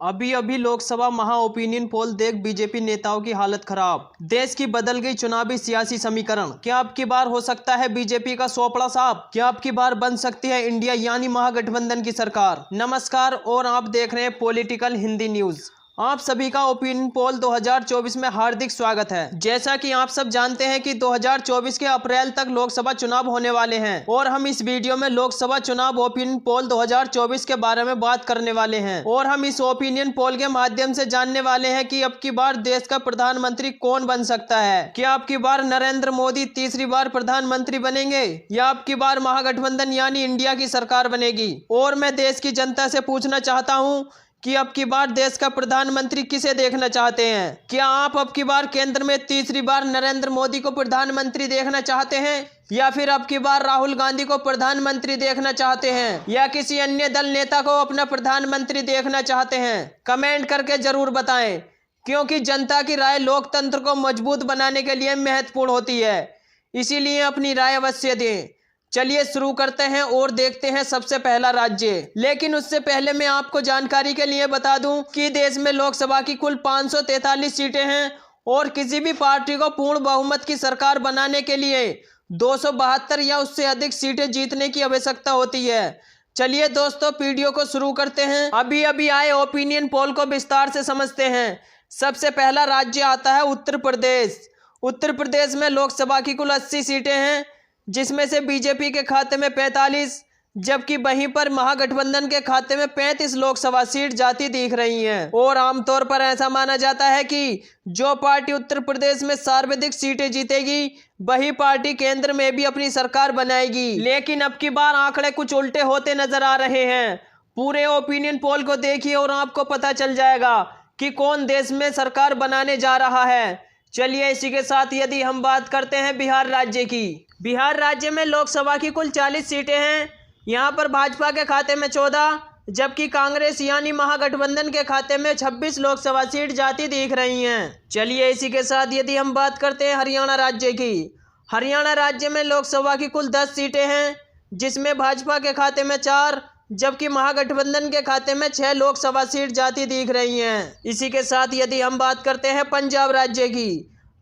अभी अभी लोकसभा महा ओपिनियन पोल देख बीजेपी नेताओं की हालत खराब। देश की बदल गई चुनावी सियासी समीकरण। क्या अब की बार हो सकता है बीजेपी का सोपड़ा साफ? क्या अब की बार बन सकती है इंडिया यानी महागठबंधन की सरकार? नमस्कार और आप देख रहे हैं पॉलिटिकल हिंदी न्यूज। आप सभी का ओपिनियन पोल 2024 में हार्दिक स्वागत है। जैसा कि आप सब जानते हैं कि 2024 के अप्रैल तक लोकसभा चुनाव होने वाले हैं और हम इस वीडियो में लोकसभा चुनाव ओपिनियन पोल 2024 के बारे में बात करने वाले हैं और हम इस ओपिनियन पोल के माध्यम से जानने वाले हैं कि अब की बार देश का प्रधानमंत्री कौन बन सकता है। क्या अब की बार नरेंद्र मोदी तीसरी बार प्रधानमंत्री बनेंगे या अब की बार महागठबंधन यानी इंडिया की सरकार बनेगी? और मैं देश की जनता से पूछना चाहता हूँ कि अब की बार देश का प्रधानमंत्री किसे देखना चाहते हैं? क्या आप अब की बार केंद्र में तीसरी बार नरेंद्र मोदी को प्रधानमंत्री देखना चाहते हैं या फिर अब की बार राहुल गांधी को प्रधानमंत्री देखना चाहते हैं या किसी अन्य दल नेता को अपना प्रधानमंत्री देखना चाहते हैं? कमेंट करके जरूर बताएं, क्योंकि जनता की राय लोकतंत्र को मजबूत बनाने के लिए महत्वपूर्ण होती है। इसीलिए अपनी राय अवश्य दें। चलिए शुरू करते हैं और देखते हैं सबसे पहला राज्य। लेकिन उससे पहले मैं आपको जानकारी के लिए बता दूं कि देश में लोकसभा की कुल 543 सीटें हैं और किसी भी पार्टी को पूर्ण बहुमत की सरकार बनाने के लिए 272 या उससे अधिक सीटें जीतने की आवश्यकता होती है। चलिए दोस्तों वीडियो को शुरू करते हैं। अभी अभी आए ओपिनियन पोल को विस्तार से समझते हैं। सबसे पहला राज्य आता है उत्तर प्रदेश। उत्तर प्रदेश में लोकसभा की कुल 80 सीटें हैं, जिसमें से बीजेपी के खाते में 45 जबकि वहीं पर महागठबंधन के खाते में 35 लोकसभा सीट जाती दिख रही हैं। और आमतौर पर ऐसा माना जाता है कि जो पार्टी उत्तर प्रदेश में सर्वाधिक सीटें जीतेगी वही पार्टी केंद्र में भी अपनी सरकार बनाएगी। लेकिन अब की बार आंकड़े कुछ उल्टे होते नजर आ रहे हैं। पूरे ओपिनियन पोल को देखिए और आपको पता चल जाएगा कि कौन देश में सरकार बनाने जा रहा है। चलिए इसी के साथ यदि हम बात करते हैं बिहार राज्य की। बिहार राज्य में लोकसभा की कुल 40 सीटें हैं। यहाँ पर भाजपा के खाते में 14 जबकि कांग्रेस यानी महागठबंधन के खाते में 26 लोकसभा सीट जाती दिख रही हैं। चलिए इसी के साथ यदि हम बात करते हैं हरियाणा राज्य की। हरियाणा राज्य में लोकसभा की कुल 10 सीटें हैं, जिसमें भाजपा के खाते में 4 जबकि महागठबंधन के खाते में 6 लोकसभा सीट जाती दिख रही हैं। इसी के साथ यदि हम बात करते हैं पंजाब राज्य की।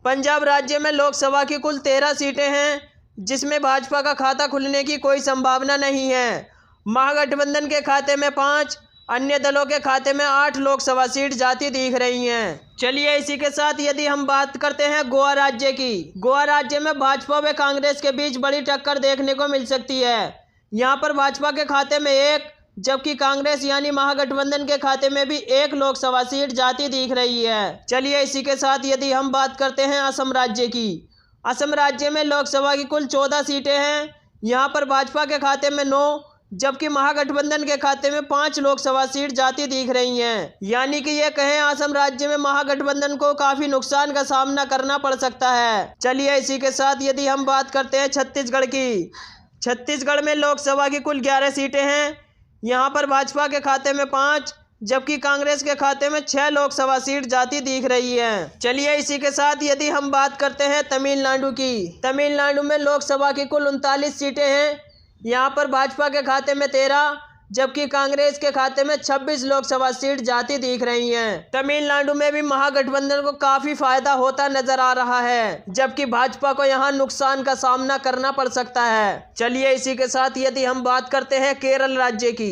पंजाब राज्य में लोकसभा की कुल 13 सीटें हैं, जिसमें भाजपा का खाता खुलने की कोई संभावना नहीं है। महागठबंधन के खाते में 5 अन्य दलों के खाते में 8 लोकसभा सीट जाती दिख रही हैं। चलिए इसी के साथ यदि हम बात करते हैं गोवा राज्य की। गोवा राज्य में भाजपा व कांग्रेस के बीच बड़ी टक्कर देखने को मिल सकती है। यहाँ पर भाजपा के खाते में 1 जबकि कांग्रेस यानी महागठबंधन के खाते में भी 1 लोकसभा सीट जाती दिख रही है। चलिए इसी के साथ यदि हम बात करते हैं असम राज्य की। असम राज्य में लोकसभा की कुल 14 सीटें हैं। यहाँ पर भाजपा के खाते में 9 जबकि महागठबंधन के खाते में 5 लोकसभा सीट जाती दिख रही हैं। यानी कि ये कहें असम राज्य में महागठबंधन को काफी नुकसान का सामना करना पड़ सकता है। चलिए इसी के साथ यदि हम बात करते हैं छत्तीसगढ़ की। छत्तीसगढ़ में लोकसभा की कुल 11 सीटें हैं। यहाँ पर भाजपा के खाते में 5 जबकि कांग्रेस के खाते में 6 लोकसभा सीट जाती दिख रही है। चलिए इसी के साथ यदि हम बात करते हैं तमिलनाडु की। तमिलनाडु में लोकसभा की कुल 39 सीटें हैं। यहाँ पर भाजपा के खाते में 13 जबकि कांग्रेस के खाते में 26 लोकसभा सीट जाती दिख रही हैं। तमिलनाडु में भी महागठबंधन को काफी फायदा होता नजर आ रहा है, जबकि भाजपा को यहाँ नुकसान का सामना करना पड़ सकता है। चलिए इसी के साथ यदि हम बात करते हैं केरल राज्य की।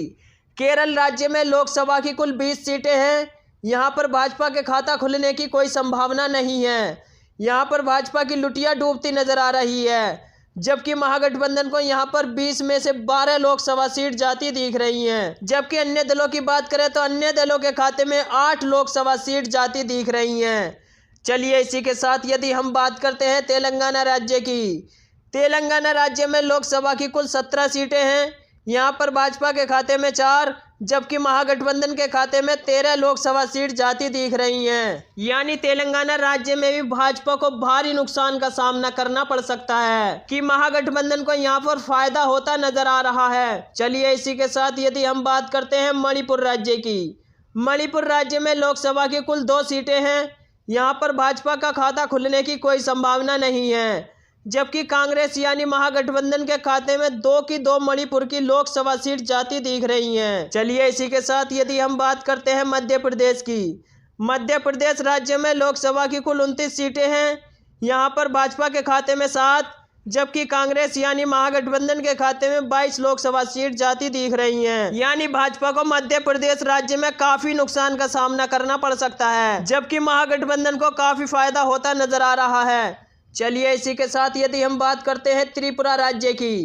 केरल राज्य में लोकसभा की कुल 20 सीटें हैं। यहाँ पर भाजपा के खाता खुलने की कोई संभावना नहीं है। यहाँ पर भाजपा की लुटिया डूबती नजर आ रही है, जबकि महागठबंधन को यहाँ पर 20 में से 12 लोकसभा सीट जाती दिख रही हैं। जबकि अन्य दलों की बात करें तो अन्य दलों के खाते में 8 लोकसभा सीट जाती दिख रही हैं। चलिए इसी के साथ यदि हम बात करते हैं तेलंगाना राज्य की। तेलंगाना राज्य में लोकसभा की कुल 17 सीटें हैं। यहाँ पर भाजपा के खाते में 4 जबकि महागठबंधन के खाते में 13 लोकसभा सीट जाती दिख रही हैं। यानी तेलंगाना राज्य में भी भाजपा को भारी नुकसान का सामना करना पड़ सकता है कि महागठबंधन को यहाँ पर फायदा होता नजर आ रहा है। चलिए इसी के साथ यदि हम बात करते हैं मणिपुर राज्य की। मणिपुर राज्य में लोकसभा की कुल 2 सीटें हैं। यहाँ पर भाजपा का खाता खुलने की कोई संभावना नहीं है। जबकि कांग्रेस यानी महागठबंधन के खाते में 2 की 2 मणिपुर की लोकसभा सीट जाती दिख रही हैं। चलिए इसी के साथ यदि हम बात करते हैं मध्य प्रदेश की, मध्य प्रदेश राज्य में लोकसभा की कुल 29 सीटें हैं। यहाँ पर भाजपा के खाते में 7, जबकि कांग्रेस यानी महागठबंधन के खाते में 22 लोकसभा सीट जाती दिख रही हैं। यानी भाजपा को मध्य प्रदेश राज्य में काफी नुकसान का सामना करना पड़ सकता है, जबकि महागठबंधन को काफी फायदा होता नजर आ रहा है। चलिए इसी के साथ यदि हम बात करते हैं त्रिपुरा राज्य की,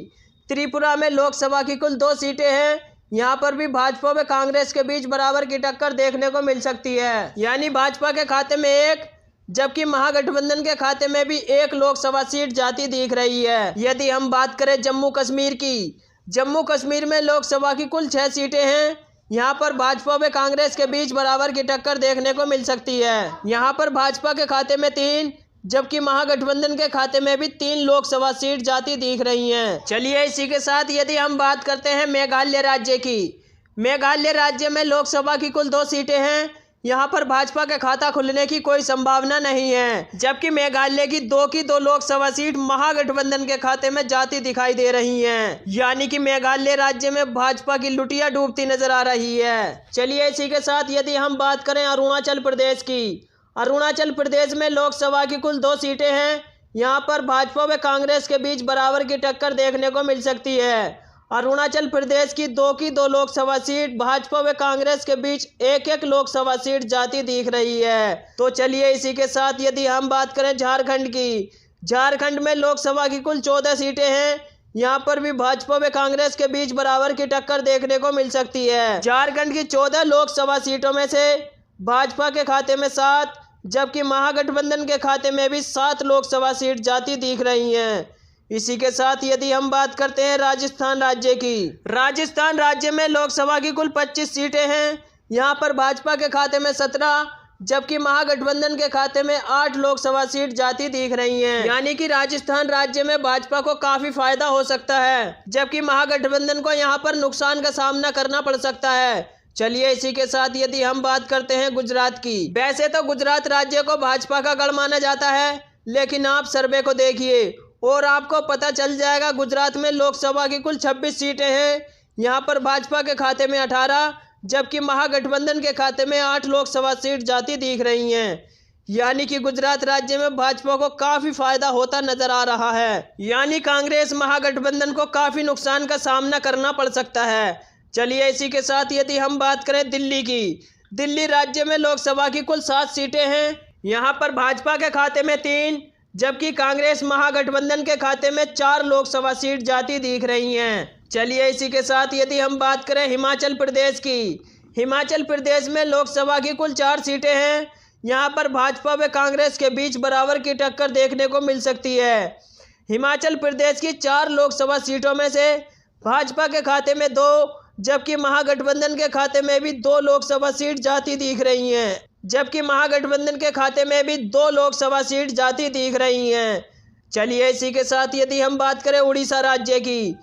त्रिपुरा में लोकसभा की कुल 2 सीटें हैं। यहाँ पर भी भाजपा व कांग्रेस के बीच बराबर की टक्कर देखने को मिल सकती है। यानी भाजपा के खाते में 1, जबकि महागठबंधन के खाते में भी 1 लोकसभा सीट जाती दिख रही है। यदि हम बात करें जम्मू कश्मीर की, जम्मू कश्मीर में लोकसभा की कुल 6 सीटें हैं। यहाँ पर भाजपा व कांग्रेस के बीच बराबर की टक्कर देखने को मिल सकती है। यहाँ पर भाजपा के खाते में 3, जबकि महागठबंधन के खाते में भी 3 लोकसभा सीट जाती दिख रही हैं। चलिए इसी के साथ यदि हम बात करते हैं मेघालय राज्य की, मेघालय राज्य में लोकसभा की कुल 2 सीटें हैं। यहाँ पर भाजपा का खाता खुलने की कोई संभावना नहीं है, जबकि मेघालय की 2 की 2 लोकसभा सीट महागठबंधन के खाते में जाती दिखाई दे रही हैं। यानी कि मेघालय राज्य में भाजपा की लुटिया डूबती नजर आ रही है। चलिए इसी के साथ यदि हम बात करें अरुणाचल प्रदेश की, अरुणाचल प्रदेश में लोकसभा की कुल 2 सीटें हैं। यहाँ पर भाजपा व कांग्रेस के बीच बराबर की टक्कर देखने को मिल सकती है। अरुणाचल प्रदेश की 2 की 2 लोकसभा सीट भाजपा व कांग्रेस के बीच 1-1 लोकसभा सीट जाती दिख रही है। तो चलिए इसी के साथ यदि हम बात करें झारखंड की, झारखंड में लोकसभा की कुल 14 सीटें हैं। यहाँ पर भी भाजपा व कांग्रेस के बीच बराबर की टक्कर देखने को मिल सकती है। झारखंड की 14 लोकसभा सीटों में से भाजपा के खाते में 7, जबकि महागठबंधन के खाते में भी 7 लोकसभा सीट जाती दिख रही हैं। इसी के साथ यदि हम बात करते हैं राजस्थान राज्य की, राजस्थान राज्य में लोकसभा की कुल 25 सीटें हैं। यहाँ पर भाजपा के खाते में 17, जबकि महागठबंधन के खाते में 8 लोकसभा सीट जाती दिख रही हैं। यानी कि राजस्थान राज्य में भाजपा को काफी फायदा हो सकता है, जबकि महागठबंधन को यहाँ पर नुकसान का सामना करना पड़ सकता है। चलिए इसी के साथ यदि हम बात करते हैं गुजरात की, वैसे तो गुजरात राज्य को भाजपा का गढ़ माना जाता है, लेकिन आप सर्वे को देखिए और आपको पता चल जाएगा गुजरात में लोकसभा की कुल 26 सीटें हैं। यहाँ पर भाजपा के खाते में 18, जबकि महागठबंधन के खाते में 8 लोकसभा सीट जाती दिख रही हैं। यानी कि गुजरात राज्य में भाजपा को काफी फायदा होता नजर आ रहा है। यानी कांग्रेस महागठबंधन को काफी नुकसान का सामना करना पड़ सकता है। चलिए इसी के साथ यदि हम बात करें दिल्ली की, दिल्ली राज्य में लोकसभा की कुल 7 सीटें हैं। यहाँ पर भाजपा के खाते में 3, जबकि कांग्रेस महागठबंधन के खाते में 4 लोकसभा सीट जाती दिख रही हैं। चलिए इसी के साथ यदि हम बात करें हिमाचल प्रदेश की, हिमाचल प्रदेश में लोकसभा की कुल 4 सीटें हैं। यहाँ पर भाजपा व कांग्रेस के बीच बराबर की टक्कर देखने को मिल सकती है। हिमाचल प्रदेश की 4 लोकसभा सीटों में से भाजपा के खाते में 2, जबकि महागठबंधन के खाते में भी 2 लोकसभा सीट जाती दिख रही हैं। जबकि महागठबंधन के खाते में भी 2 लोकसभा सीट जाती दिख रही हैं। चलिए इसी के साथ यदि हम बात करें उड़ीसा राज्य की,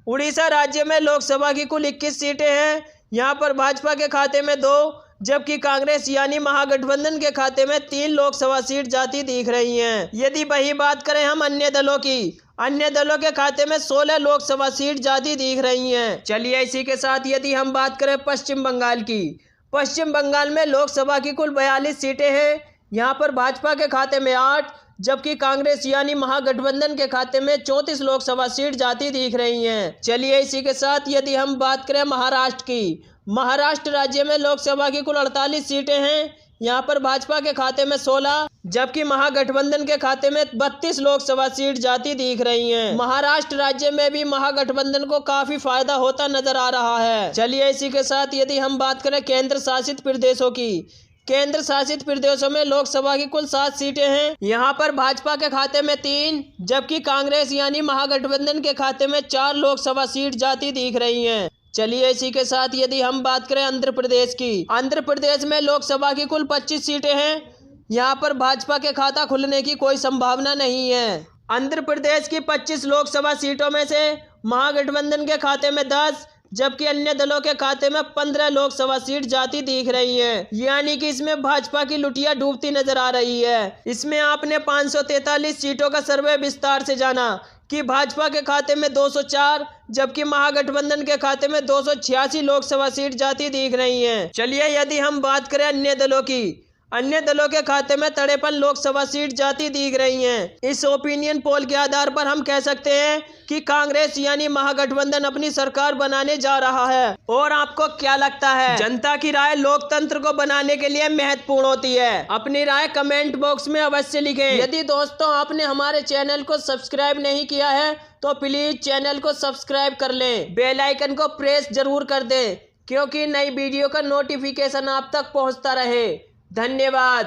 उड़ीसा राज्य में लोकसभा की कुल 21 सीटें हैं। यहाँ पर भाजपा के खाते में 2, जबकि कांग्रेस यानी महागठबंधन के खाते में 3 लोकसभा सीट जाती दिख रही हैं। यदि वही बात करें हम अन्य दलों की, अन्य दलों के खाते में 16 लोकसभा सीट जाती दिख रही हैं। चलिए इसी के साथ यदि हम बात करें पश्चिम बंगाल की, पश्चिम बंगाल में लोकसभा की कुल 42 सीटें हैं। यहाँ पर भाजपा के खाते में 8, जबकि कांग्रेस यानी महागठबंधन के खाते में 34 लोकसभा सीट जाती दिख रही हैं। चलिए इसी के साथ यदि हम बात करें महाराष्ट्र की, महाराष्ट्र राज्य में लोकसभा की कुल 48 सीटें हैं। यहाँ पर भाजपा के खाते में 16, जबकि महागठबंधन के खाते में 32 लोकसभा सीट जाती दिख रही हैं। महाराष्ट्र राज्य में भी महागठबंधन को काफी फायदा होता नजर आ रहा है। चलिए इसी के साथ यदि हम बात करें केंद्र शासित प्रदेशों की, केंद्र शासित प्रदेशों में लोकसभा की कुल 7 सीटें हैं। यहाँ पर भाजपा के खाते में 3, जबकि कांग्रेस यानी महागठबंधन के खाते में 4 लोकसभा सीट जाती दिख रही हैं। चलिए इसी के साथ यदि हम बात करें आंध्र प्रदेश की, आंध्र प्रदेश में लोकसभा की कुल 25 सीटें हैं। यहाँ पर भाजपा के खाता खुलने की कोई संभावना नहीं है। आंध्र प्रदेश की 25 लोकसभा सीटों में से महागठबंधन के खाते में 10, जबकि अन्य दलों के खाते में 15 लोकसभा सीट जाती दिख रही है। यानी कि इसमें भाजपा की लुटिया डूबती नजर आ रही है। इसमें आपने 543 सीटों का सर्वे विस्तार से जाना कि भाजपा के खाते में 204 जबकि महागठबंधन के खाते में 286 लोकसभा सीट जाती दिख रही हैं। चलिए यदि हम बात करें अन्य दलों के खाते में 53 लोकसभा सीट जाती दिख रही हैं। इस ओपिनियन पोल के आधार पर हम कह सकते हैं कि कांग्रेस यानी महागठबंधन अपनी सरकार बनाने जा रहा है। और आपको क्या लगता है? जनता की राय लोकतंत्र को बनाने के लिए महत्वपूर्ण होती है। अपनी राय कमेंट बॉक्स में अवश्य लिखें। यदि दोस्तों आपने हमारे चैनल को सब्सक्राइब नहीं किया है तो प्लीज चैनल को सब्सक्राइब कर लें। बेल आइकन को प्रेस जरूर कर दें क्योंकि नई वीडियो का नोटिफिकेशन आप तक पहुंचता रहे। धन्यवाद।